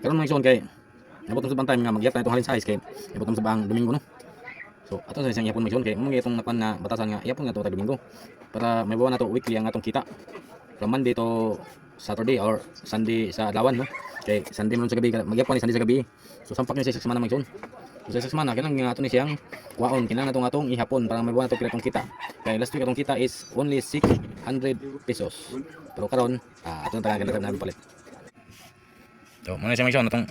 karon mga igsoon kay nabutong sa bantay nga magyap na itong halin size kay nabutong sa bang Domingo no. So ato sa isang yapon mga igsoon kay mo itong napan nga batasan nga yapon nga to Domingo para may buwan na to weekly ang atong kita from Monday to Saturday or Sunday sa adlawan no. Kay Sunday man sa gabi magyapon ni Sunday sa gabi. So sampak ni sa semana mga igsoon. So sa semana kinang nga ato ni siyang kuwaon kinang atong ihapon para may buwan na to kitong kita. Kay last week atong kita is only 600 pesos. Pero karon ato na taga na palit. So mo na siya mga igsoon atong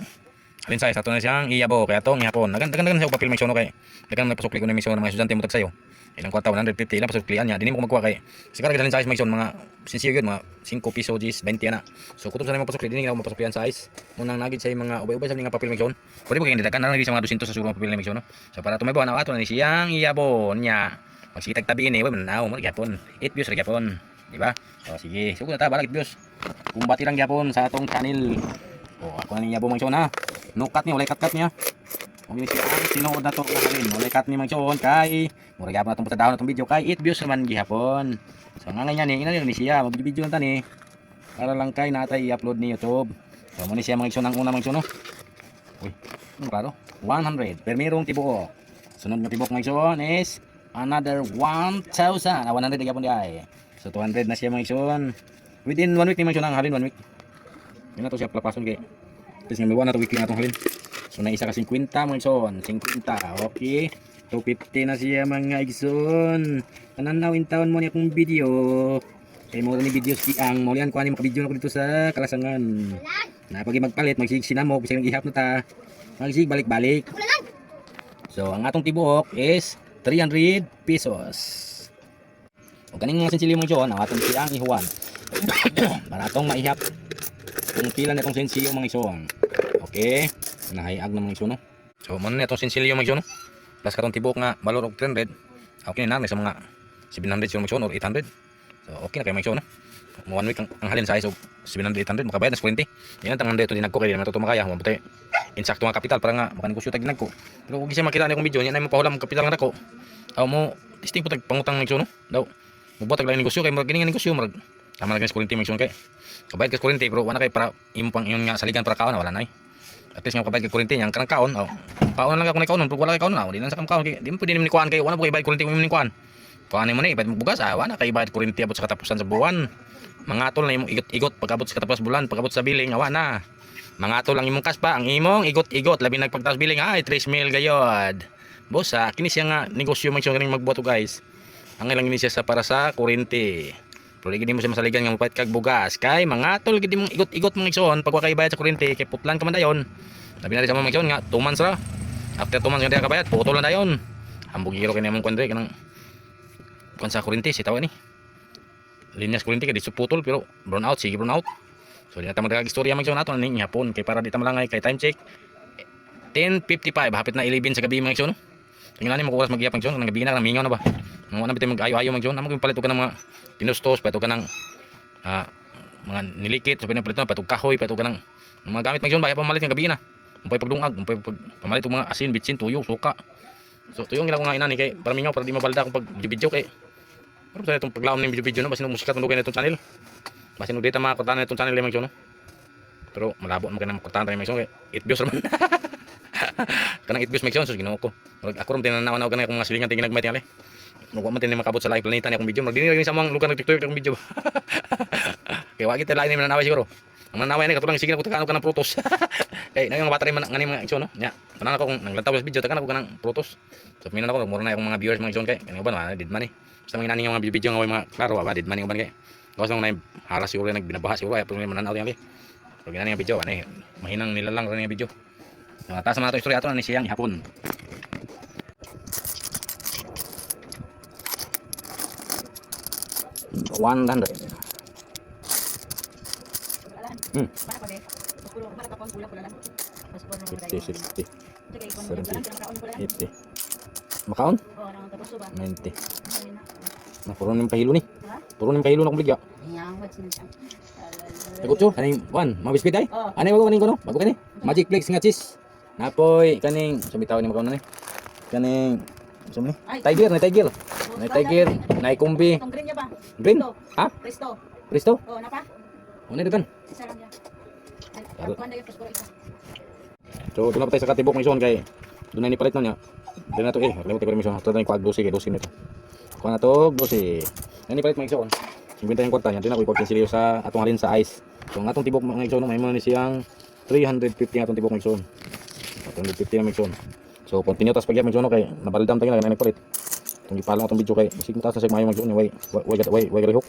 alin size ato na siyang iyabo kay atong ihapon. Dagan siya papel mga igsoon kay dagan na pasukli ko na mga igsoon mga estudyante mo tag sayo. Ilang kwarta 150 ilang pasuklian niya dinhi mo ko magkuha kay sigara gid alin size mga igsoon mga sinsiyo gyud mga 5 piso gis 20 ana. So kutob sa mga pasukli dinhi mo pasuklian size munang nagid sa mga ubay-ubay sa mga papel mga igsoon. Pwede mo kay dagan na lagi sa mga 200 sa surong papel mga igsoon no. So para tumaybo na ato na siyang iyabo niya. Magsitag tabi ini way manaw mo gyapon 8 views ra gyapon. Di ba? So sige, sugod na ta balagit views. Kumbati lang gyapon sa atong channel. Ako na niya po mga igsoon ha. Nukat niya, walay kat niya. Kung siya ang sinuod na to kalin, walay kat ni mga igsoon kay mura gyapon atong patadaw na tong video kay 8 views naman gihapon. So nga niya ni ina ni siya, mag-video lang tani. Para lang kay natay i-upload ni YouTube. So mo ni siya mga igsoon ang una mga igsoon no. Uy, ano klaro? 100 per mirong tibuok. Sunod nga tibuok mga igsoon is another 1,000. 100 gyapon di ay. So 200 na siya mga igsoon. Within 1 week ni mga igsoon ang halin 1 week. Yun na to siya plapason kay. Tapos nga may 1 na to weekly na itong halin. So na isa ka 50 mga igsoon. 50. Okay. 250 na siya mga igsoon. Nananawin taon mo niya kung video. Kaya mo ni video si ang mo yan. Kuha ni maka-video na ko dito sa Kalasangan. Na pag magpalit, magsig sinamok. Kasi nag-ihap na ta. Magsig balik-balik. So ang atong tibuok is 300 pesos. O kaning mga sensilyo mga igsoon. Ang atong siyang ihuwan. Para atong maihap. Kung pila na itong sensilyo mga igsoon. Okay. Nahayag na mga igsoon no. So mo na itong sensilyo mga igsoon no. Plus katong tibok nga balor og 300. Okay na sa mga 700 siguro mga igsoon or 800. So okay na kay mga igsoon no. 1 week ang halin size og 700 800 makabayad na 20. Yan ang handa ito dinagko kay naman to makaya. Mabuti insakto nga kapital para nga makanegosyo tag dinagko. Pero kung gisa makita ni akong video nya na mo pahulam kapital nga nako. Aw mo testing po tag pangutang mga igsoon no. Daw mubuhat tag lain negosyo kay magini nga negosyo marag tama na kay 20 mga igsoon kay. Kabayad ka kuryente pero wala kay para imo pang iyon nga saligan para kaon wala na eh. At least nga kabayad ka kuryente yang kanang kaon kaon lang ako ni kaon pero wala kay kaon na di na sa kaon kay di mo pwede ni kuan kay wala po kay bayad kuryente mo ni kuan. Kuan mo ni bayad mo bugas wala kay bayad kuryente abot sa katapusan sa buwan. Mga atol na imong igot-igot pag-abot sa katapusan bulan pag-abot sa billing awa na. Mga atol ang imong kas pa ang imong igot-igot labi nagpagtaas billing ay 3 mil gayod. Boss kini siya nga negosyo man siya ganing magbuhat guys. Ang ilang ini siya sa para sa kuryente. Pero gid mo siya masaligan nga mopait kag bugas kay mga tol gid mong igot-igot mga igsoon pag wa kay bayad sa kuryente kay putlan ka man dayon. Labi na rin sa mga igsoon nga 2 months ra. After 2 months nga di ka bayad putol na dayon. Ambog giro kay namong kuan kanang kuan sa kuryente si tawa ni. Linyas kuryente kay di putol pero brown out sige brown out. So di na ta magdagag istorya mga igsoon nato ning hapon kay para di ta malangay kay time check 10:55 hapit na 11 sa gabi mga igsoon. Tingnan ni mo ko oras magyap mga igsoon nang gabi na mingaw na ba. Nang wala bitay mag-ayo-ayo mga igsoon amo gyud palit og kanang mga pinustos pato ka ng mga nilikit so pinapalitan pato kahoy pato ka ng mga gamit magyon baya pamalit ng gabi na umpay pagdungag umpay pamalit og mga asin bitsin tuyo suka so tuyong ila ko nga inani kay para mingaw para di mabalda akong pag video kay pero sa itong paglaom ng video no basin musika tong dugay na itong channel basin data mga kortahan na itong channel mga no pero malabo mo kanang kortahan tayo mga kay 8 views raman kanang 8 views mga so ginoo ko ako ram tinanaw-naw kanang akong mga silingan tingin nagmay tingali Nagwa man tin makabot sa live planeta ni akong video. Magdini sa mga lugar nag-TikTok akong video. Kaya wa kita lain ni mananaway siguro. Ang mananaway ni katulong sige na ko tagaan ko ng prutos. Kay nang battery man ngani mga igsoon no. Nya. Tanan ako kung naglantaw sa video tagaan ako kanang prutos. So minan ako mura na akong mga viewers mga igsoon kay kani uban did man ni. Basta mga nani nga mga video nga way mga klaro ba did man ni uban kay. Gawas nang haras siguro nagbinabaha siguro ay pero mananaw yang kay. Pag ginani nga video ani mahinang nilalang ra nga video. Taas man ato istorya ato ni siyang hapon. $100. 50, 60, 70, 80. Makaon? 90. Puro ning pahilo ni. Puro ning pahilo na kong bligya. Tagot yo, kaning one, mabiscuit ay. Ani mo kaning kuno? Bago kani. Magic Flakes nga cheese. Napoy kaning sumitaw ni makaon na ni. Kaning sumni. Tiger, na tiger. Na tiger, na kumbi. Green niya ba? Green? Ha? Presto. Presto? Oh, napa? Ano ito kan? Isa lang yan. So ito na pa tayo sa katibok mission kay doon na nipalit na niya. Doon na to limot ko mission. Ito na yung pag-12 kay 12 nito. Kuha na to 12. Yan nipalit mission. 50 yung kwarta yan. Doon na ko ipagtin sila sa atong halin sa ice. So ang atong tibok mission may mo ni siyang 350 atong tibok mission. 350 na mission. So continue tas pagya mission kay nabalidam tayo na nagpalit. Itong ipalang atong video kay sig mataas na sig mayo mission way rehok.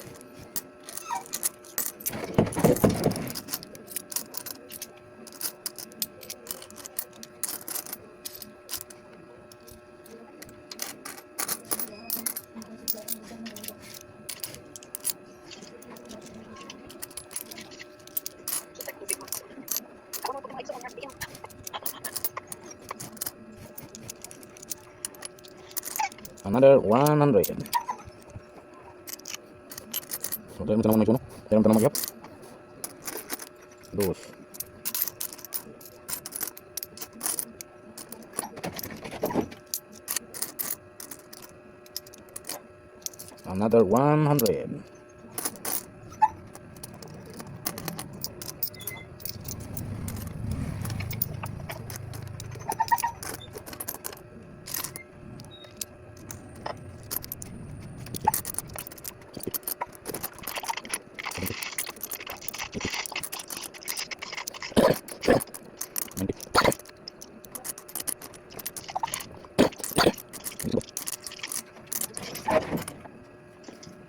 Another 100. So tayo mo tanong mag-suno. Tayo mo tanong mag-yap. Dos. Another 100.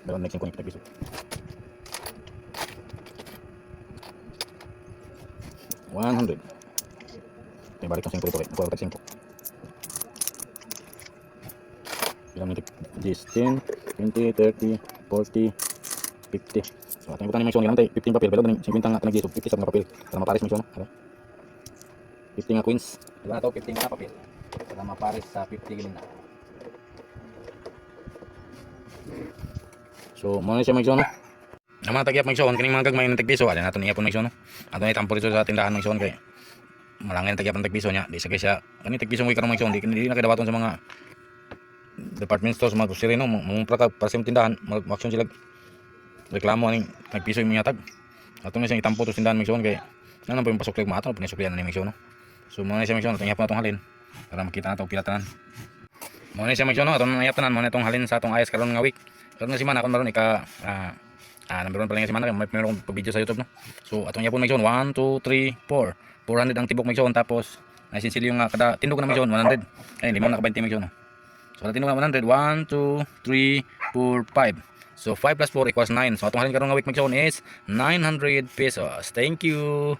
Dalam next yang kita 100. Ini balik ang 5 ito kay 4 5. Bilang nito 10, 20, 30, 40, 50. So ating ibutan ni mission ilang tay 15 papel pero ni 50 nga tanag dito 50 sa mga papel para mapares mission no. 50 nga coins. Diba na to 15 nga papel para mapares sa 50 gilin na. So mo na siya mission no. Ang mga tagyap mission kining mga gagmay ng tagpiso ala naton iyapon mission no. Ato ni tampo dito sa tindahan mission kay malangin tagyap ng tagpiso niya di sa kaya kani tagpiso mo ikarong mission di na kadawaton sa mga department stores mga grocery no mong para sa tindahan mag-action sila reklamo ani nagpiso yung tag atong isang itampo to tindahan mission kay nang po yung pasok lig maato pinisuklian na ni mission no. So mo na siya mission atong iyapon atong halin para makita nato pila tanan. Mo na siya mission no atong iyapon mo na itong halin sa atong ayos karon nga week. Karon nga semana kon maron ika number 1 pa lang nga semana kay may meron pa video sa YouTube no. So atong iyapon mission 1 2 3 4 400 ang tibok mission tapos naisinsil yung kada tindog na mission 100 ay lima na ka 20 mission no. So tindog na 100 1 2 3 4 5. So 5 plus 4 equals 9. So atong halin karon nga week mission is 900 pesos. Thank you.